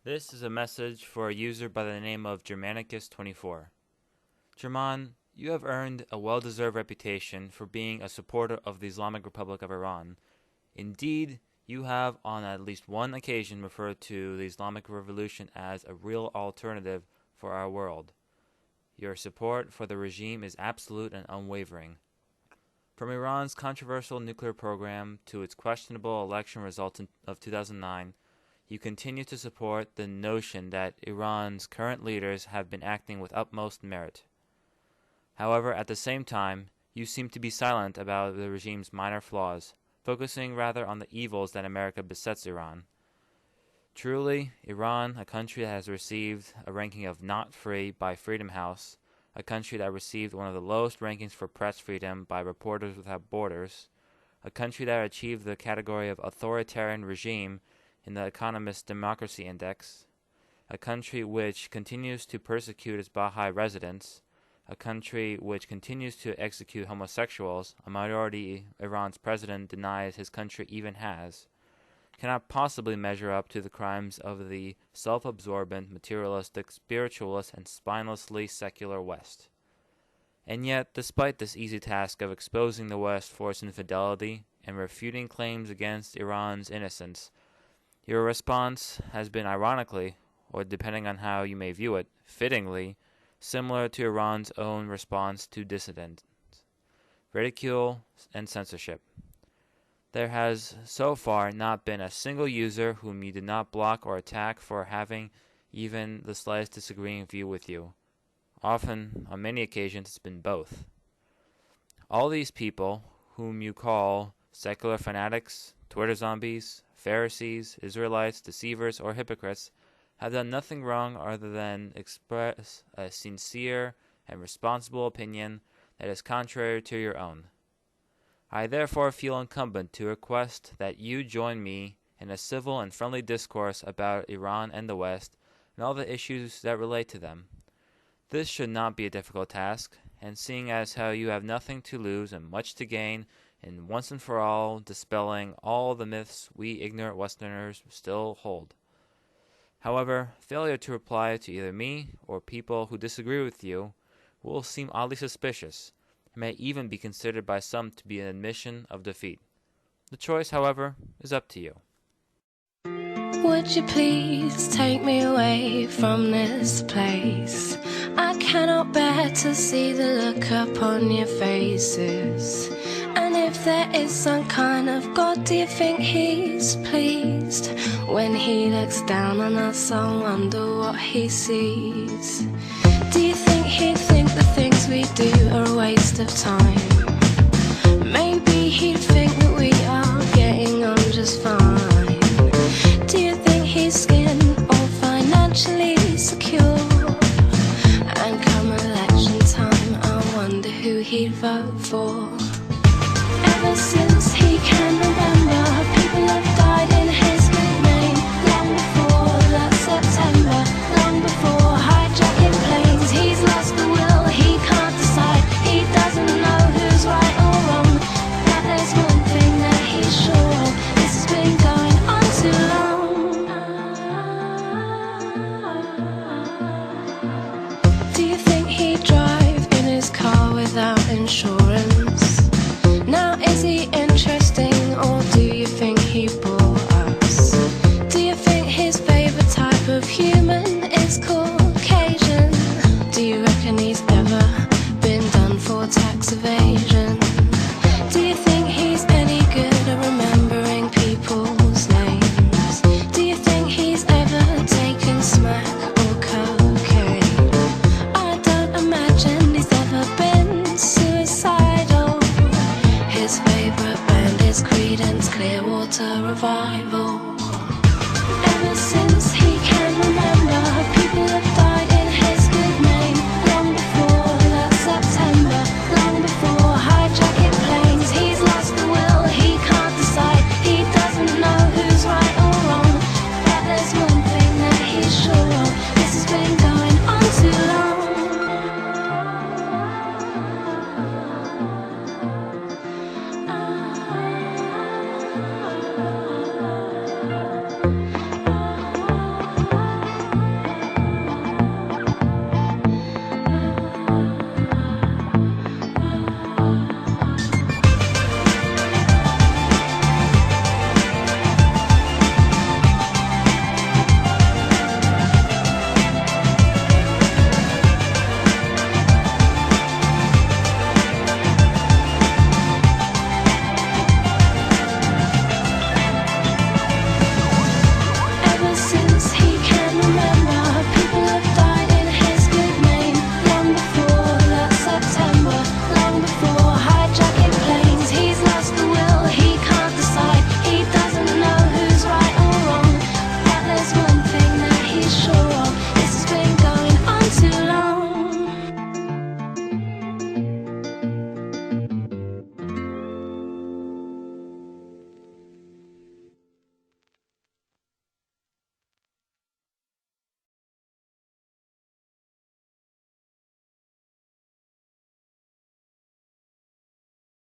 This is a message for a user by the name of Germanicus24. German, you have earned a well-deserved reputation for being a supporter of the Islamic Republic of Iran. Indeed, you have on at least one occasion referred to the Islamic Revolution as a real alternative for our world. Your support for the regime is absolute and unwavering. From Iran's controversial nuclear program to its questionable election results of 2009, you continue to support the notion that Iran's current leaders have been acting with utmost merit. However, at the same time, you seem to be silent about the regime's minor flaws, focusing rather on the evils that America besets Iran. Truly, Iran, a country that has received a ranking of not free by Freedom House, a country that received one of the lowest rankings for press freedom by Reporters Without Borders, a country that achieved the category of authoritarian regime in the Economist Democracy Index, a country which continues to persecute its Baha'i residents, a country which continues to execute homosexuals, a minority Iran's president denies his country even has, cannot possibly measure up to the crimes of the self-absorbent, materialistic, spiritualist, and spinelessly secular West. And yet, despite this easy task of exposing the West for its infidelity and refuting claims against Iran's innocence, your response has been ironically, or depending on how you may view it, fittingly, similar to Iran's own response to dissidents, ridicule, and censorship. There has so far not been a single user whom you did not block or attack for having even the slightest disagreeing view with you. Often, on many occasions, it's been both. All these people, whom you call secular fanatics, Twitter zombies, Pharisees, Israelites, deceivers, or hypocrites, have done nothing wrong other than express a sincere and responsible opinion that is contrary to your own. I therefore feel incumbent to request that you join me in a civil and friendly discourse about Iran and the West and all the issues that relate to them. This should not be a difficult task, and seeing as how you have nothing to lose and much to gain in once and for all dispelling all the myths we ignorant Westerners still hold. However, failure to reply to either me or people who disagree with you will seem oddly suspicious, and may even be considered by some to be an admission of defeat. The choice, however, is up to you. Would you please take me away from this place? I cannot bear to see the look upon your faces. And if there is some kind of God, do you think he's pleased when he looks down on us? I wonder what he sees. Do you think he'd think the things we do are a waste of time? Maybe he'd think that we are getting on just fine. Do you think he's skin or financially secure? And come election time, I wonder who he'd vote for.